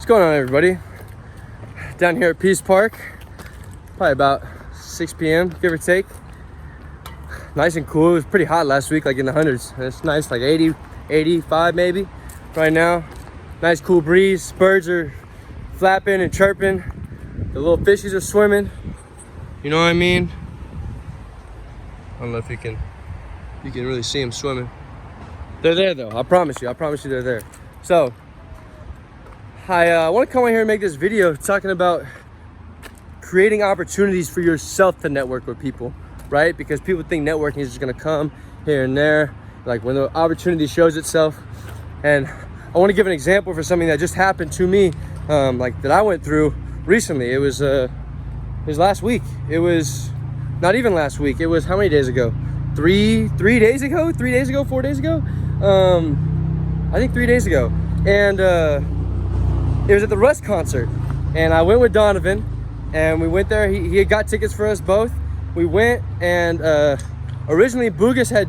going on, everybody? Down here at Peace Park, probably about 6 p.m. give or take. Nice and cool. It was pretty hot last week, like in the hundreds. It's nice, like 80, 85 maybe right now. Nice cool breeze. Birds are flapping and chirping. The little fishies are swimming. You know what I mean? I don't know if you can really see them swimming. They're there though, I promise you they're there. So I want to come on here and make this video talking about creating opportunities for yourself to network with people, right? Because people think networking is just gonna come here and there, like when the opportunity shows itself. And I want to give an example for something that just happened to me, like that I went through recently. It was last week. It was not even last week. It was how many days ago? 4 days ago? I think 3 days ago. And it was at the Russ concert, and I went with Donovan, and we went there. He had got tickets for us both. We went, and originally Bugus had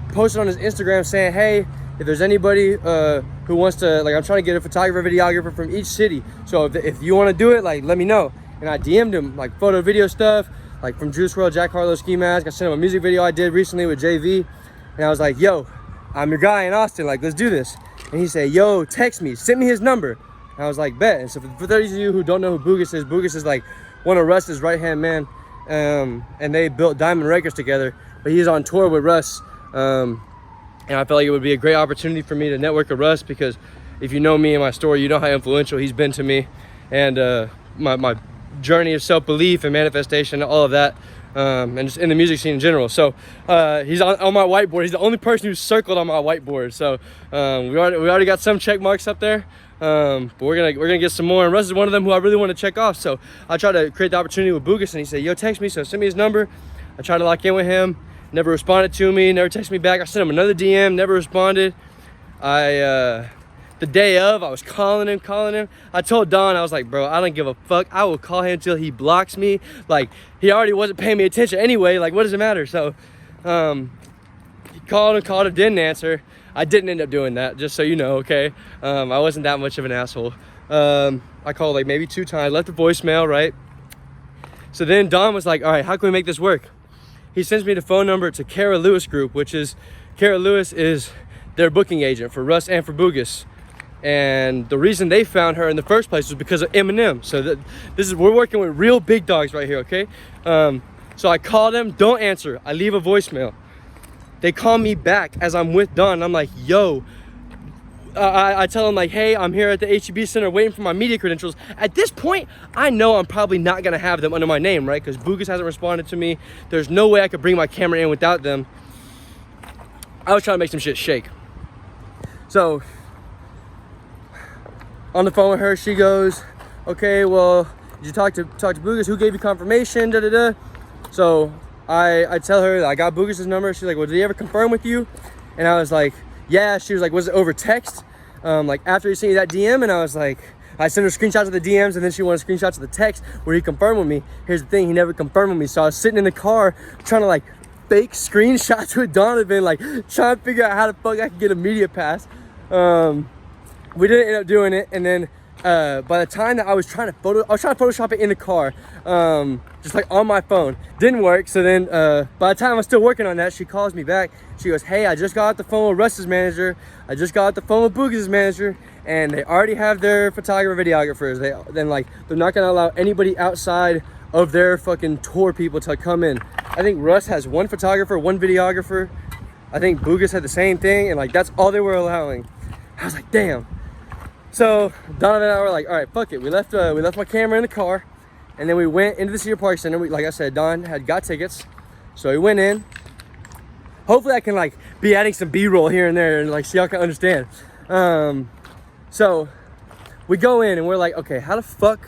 posted on his Instagram saying, hey, if there's anybody who wants to, like, I'm trying to get a photographer, videographer from each city, so if you want to do it, like, let me know. And I DM'd him like photo video stuff, like from Juice WRLD, Jack Harlow ski mask. I sent him a music video I did recently with JV, and I was like, yo, I'm your guy in Austin, like, let's do this. And he said, yo, text me, send me his number. And I was like, bet. And so for those of you who don't know who Bugus is like one of Russ's right-hand man, and they built Diamond Records together, but he's on tour with Russ. And I felt like it would be a great opportunity for me to network with Russ, because if you know me and my story, you know how influential he's been to me, and my journey of self-belief and manifestation, all of that, and just in the music scene in general. So he's on my whiteboard. He's the only person who's circled on my whiteboard. So we already got some check marks up there, but we're gonna get some more. And Russ is one of them who I really want to check off. So I tried to create the opportunity with Bugus, and he said, yo, text me. So send me his number. I tried to lock in with him. Never responded to me. Never texted me back. I sent him another DM. Never responded. The day of, I was calling him. I told Don, I was like, bro, I don't give a fuck. I will call him till he blocks me. Like, he already wasn't paying me attention anyway. Like, what does it matter? So he called him, didn't answer. I didn't end up doing that, just so you know, okay? I wasn't that much of an asshole. I called like maybe 2 times, left a voicemail, right? So then Don was like, all right, how can we make this work? He sends me the phone number to Kara Lewis Group, which is, Kara Lewis is their booking agent for Russ and for Bugus. And the reason they found her in the first place was because of Eminem. So we're working with real big dogs right here, okay? So I call them, don't answer. I leave a voicemail. They call me back as I'm with Don. I'm like, yo, I tell them like, hey, I'm here at the HEB Center waiting for my media credentials. At this point, I know I'm probably not gonna have them under my name, right? Because Bugus hasn't responded to me. There's no way I could bring my camera in without them. I was trying to make some shit shake. So on the phone with her, she goes, okay, well, did you talk to Bugus? Who gave you confirmation? Da da da. So I tell her that I got Bugus's number. She's like, well, did he ever confirm with you? And I was like, yeah. She was like, was it over text? Like after he sent you that DM? And I was like, I sent her screenshots of the DMs, and then she wanted screenshots of the text where he confirmed with me. Here's the thing, he never confirmed with me. So I was sitting in the car trying to like fake screenshots with Donovan, like trying to figure out how the fuck I could get a media pass. We didn't end up doing it, and then by the time that I was trying to Photoshop it in the car, just like on my phone. Didn't work. So then by the time I was still working on that, she calls me back. She goes, hey, I just got off the phone with Russ's manager. I just got off the phone with Bugus' manager, and they already have their photographer, videographers. They're not gonna allow anybody outside of their fucking tour people to come in. I think Russ has 1 photographer, 1 videographer. I think Bugus had the same thing, and like that's all they were allowing. I was like, damn. So Donovan and I were like, all right, fuck it. We left my camera in the car, and then we went into the Cedar Park Center. Like I said, Don had got tickets, so we went in. Hopefully I can like be adding some B-roll here and there, and like so y'all can understand. So we go in and we're like, okay, how the fuck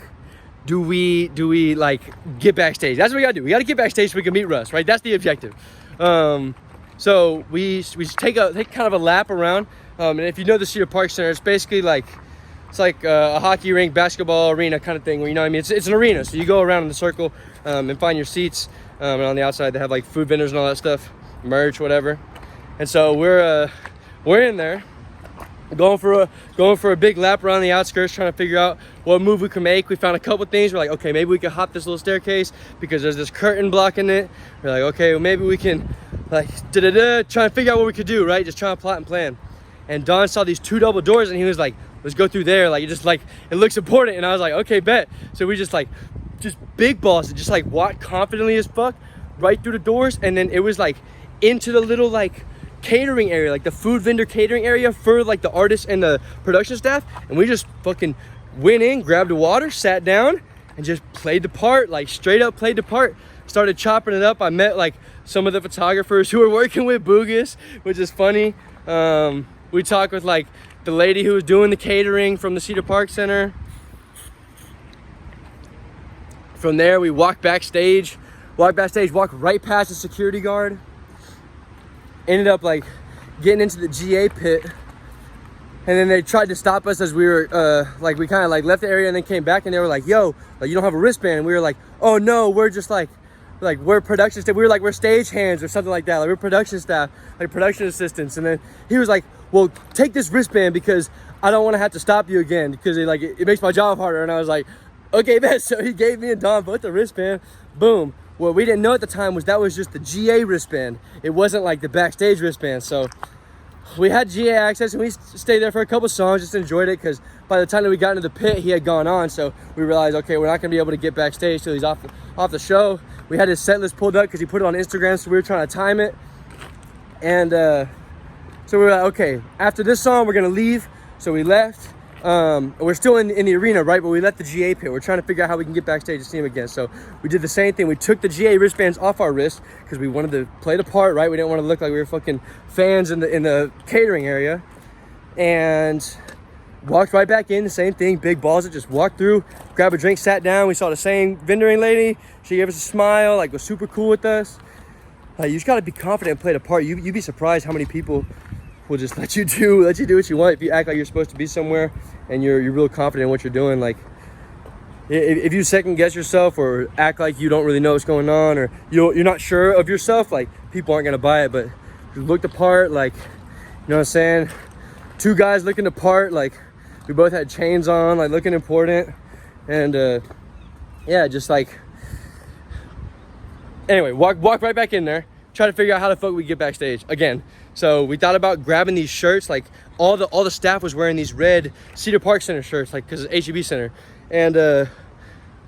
do we like get backstage? That's what we gotta do. We gotta get backstage so we can meet Russ, right? That's the objective. So we take kind of a lap around. And if you know the Cedar Park Center, it's basically like, it's like a hockey rink, basketball arena kind of thing, where, you know what I mean? It's an arena, so you go around in the circle and find your seats. And on the outside, they have like food vendors and all that stuff, merch, whatever. And so we're in there, going for a big lap around the outskirts, trying to figure out what move we could make. We found a couple things. We're like, okay, maybe we could hop this little staircase because there's this curtain blocking it. We're like, okay, well, maybe we can like trying to figure out what we could do, right? Just trying to plot and plan. And Don saw these 2 double doors and he was like, let's go through there. Like, it looks important. And I was like, okay, bet. So we just big balls and just like walked confidently as fuck right through the doors. And then it was like into the little like catering area, like the food vendor catering area for like the artists and the production staff. And we just fucking went in, grabbed the water, sat down and just played the part, like straight up played the part. Started chopping it up. I met like some of the photographers who were working with Boogus, which is funny. We talked with like the lady who was doing the catering from the Cedar Park Center. From there, we walked backstage, walked right past the security guard. Ended up like getting into the GA pit. And then they tried to stop us as we were, we kind of like left the area and then came back and they were like, yo, like you don't have a wristband. And we were like, oh no, we're just like we're production staff. We were like, we're stage hands or something like that. Like we're production staff, like production assistants. And then he was like, well, take this wristband because I don't want to have to stop you again because it makes my job harder. And I was like, okay, man. So he gave me and Don both the wristband. Boom. What we didn't know at the time was that was just the GA wristband. It wasn't like the backstage wristband. So we had GA access and we stayed there for a couple songs, just enjoyed it because by the time that we got into the pit, he had gone on. So we realized, okay, we're not gonna be able to get backstage till he's off the show. We had his set list pulled up because he put it on Instagram, so we were trying to time it. And so we were like, okay, after this song, we're gonna leave. So we left. We're still in the arena, right? But we left the GA pit. We're trying to figure out how we can get backstage to see him again. So we did the same thing. We took the GA wristbands off our wrists because we wanted to play the part, right? We didn't want to look like we were fucking fans in the catering area. And walked right back in, the same thing, big balls. It just walked through, grabbed a drink, sat down. We saw the same vendoring lady. She gave us a smile, like was super cool with us. Like, you just gotta be confident and play the part. You'd be surprised how many people will just let you do what you want if you act like you're supposed to be somewhere and you're real confident in what you're doing. Like, if you second guess yourself or act like you don't really know what's going on or you're not sure of yourself, like, people aren't gonna buy it. But you look the part, like, you know what I'm saying? 2 guys looking the part, like, we both had chains on, like, looking important. And yeah, just like, anyway, walk right back in there, try to figure out how the fuck we get backstage again. So we thought about grabbing these shirts. Like, all the staff was wearing these red Cedar Park Center shirts, like, because it's HEB Center. And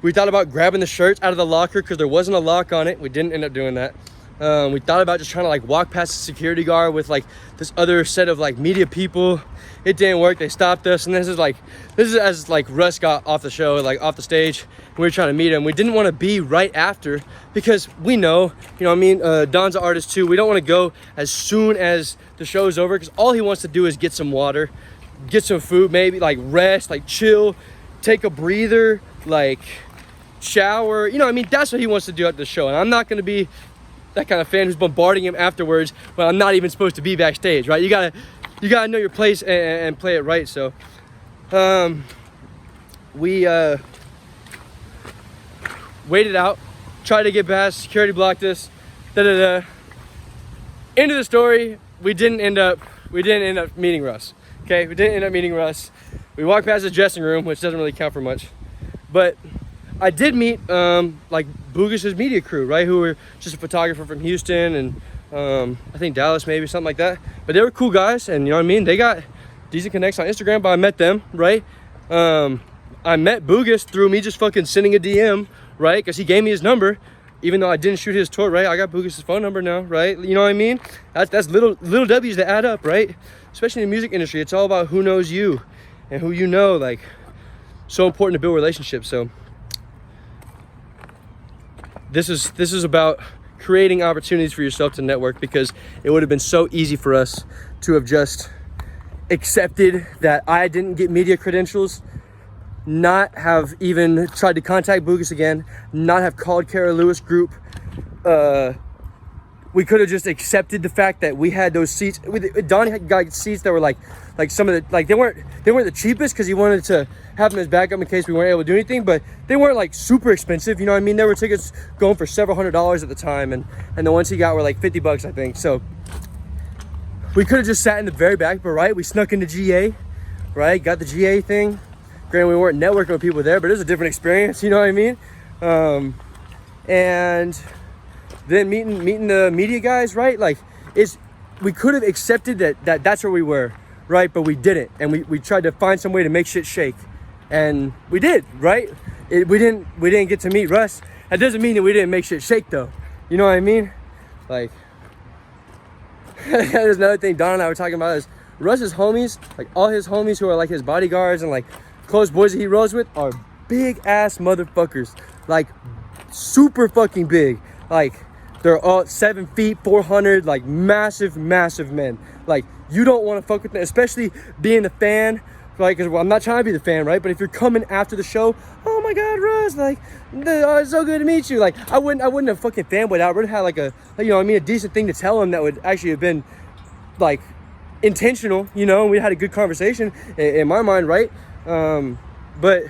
we thought about grabbing the shirts out of the locker because there wasn't a lock on it. We didn't end up doing that. We thought about just trying to, like, walk past the security guard with, like, this other set of, like, media people. It didn't work. They stopped us. And this is as, like, Russ got off the show, like, off the stage. And we were trying to meet him. We didn't want to be right after because we know, you know what I mean? Don's an artist too. We don't want to go as soon as the show is over because all he wants to do is get some water, get some food, maybe, like, rest, like, chill, take a breather, like, shower. You know what I mean? That's what he wants to do at the show. And I'm not going to be that kind of fan who's bombarding him afterwards when I'm not even supposed to be backstage, right? You gotta know your place and play it right. So we waited out, tried to get past, security blocked us, End of the story, we didn't end up meeting Russ. Okay, we didn't end up meeting Russ. We walked past his dressing room, which doesn't really count for much, but I did meet like Boogus' media crew, right? Who were just a photographer from Houston and I think Dallas, maybe something like that. But they were cool guys, and you know what I mean? They got decent connects on Instagram, but I met them, right? I met Boogus through me just fucking sending a DM, right? Because he gave me his number, even though I didn't shoot his tour, right? I got Boogus' phone number now, right? You know what I mean? That's little W's that add up, right? Especially in the music industry, it's all about who knows you and who you know. Like, so important to build relationships. So this is about creating opportunities for yourself to network, because it would have been so easy for us to have just accepted that I didn't get media credentials, not have even tried to contact Boogus again, not have called Kara Lewis Group. We could have just accepted the fact that we had those seats. Don had got seats that were like some of the, like, they weren't the cheapest because he wanted to have them as backup in case we weren't able to do anything, but they weren't like super expensive, you know what I mean? There were tickets going for several $100s at the time, and the ones he got were like $50, I think. So We could have just sat in the very back, but right, we snuck into GA, right? Got the GA thing. Granted, we weren't networking with people there, but it was a different experience, you know what I mean? And then meeting the media guys, right? Like, we could have accepted that that's where we were, right? But we didn't, and we tried to find some way to make shit shake, and we did, right? We didn't get to meet Russ. That doesn't mean that we didn't make shit shake, though. You know what I mean? Like, there's another thing Don and I were talking about is Russ's homies, like all his homies who are like his bodyguards and like close boys that he rolls with, are big ass motherfuckers, like super fucking big. Like, they're all 7 feet, 400, like massive men. Like, you don't want to fuck with them, especially being the fan. Like, cause I'm not trying to be the fan, right? But if you're coming after the show, oh my God, Russ, like, it's so good to meet you. Like, I wouldn't have fucking fanboyed out. I would have had like a, you know what I mean, a decent thing to tell him that would actually have been like intentional, you know, and we had a good conversation in my mind, right? But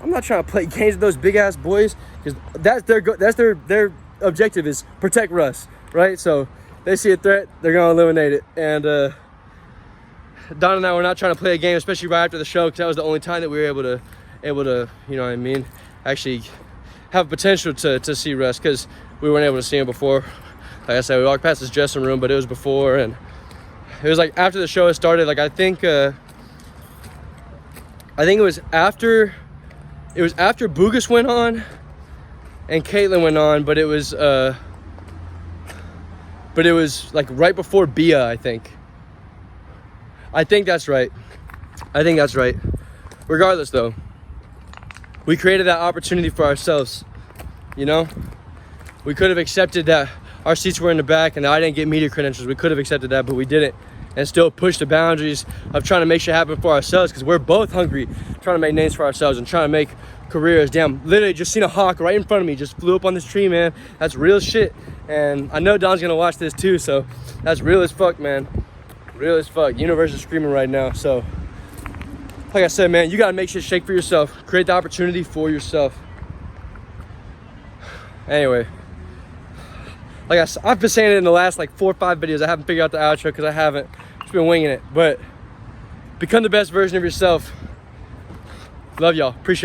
I'm not trying to play games with those big ass boys, because that's their objective is protect Russ, right? So they see a threat, they're gonna eliminate it. And Don and I were not trying to play a game, especially right after the show, because that was the only time that we were able to, you know what I mean, actually have potential to see Russ, because we weren't able to see him before. Like I said, we walked past his dressing room, but it was before, and it was like after the show had started. Like, I think it was after Bugas went on and Caitlyn went on, but it was like right before Bia, I think. I think that's right. Regardless, though, we created that opportunity for ourselves, you know? We could have accepted that our seats were in the back and I didn't get media credentials. We could have accepted that, but we didn't. And still pushed the boundaries of trying to make shit happen for ourselves, because we're both hungry, trying to make names for ourselves and trying to make careers. Damn, literally just seen a hawk right in front of me, just flew up on this tree, man. That's real shit. And I know Don's gonna watch this too, so that's real as fuck, man. Real as fuck. Universe is screaming right now. So, like I said, man, you gotta make shit shake for yourself. Create the opportunity for yourself. Anyway, like I've been saying it in the last like 4 or 5 videos. I haven't figured out the outro because I haven't. Just been winging it. But become the best version of yourself. Love y'all. Appreciate it.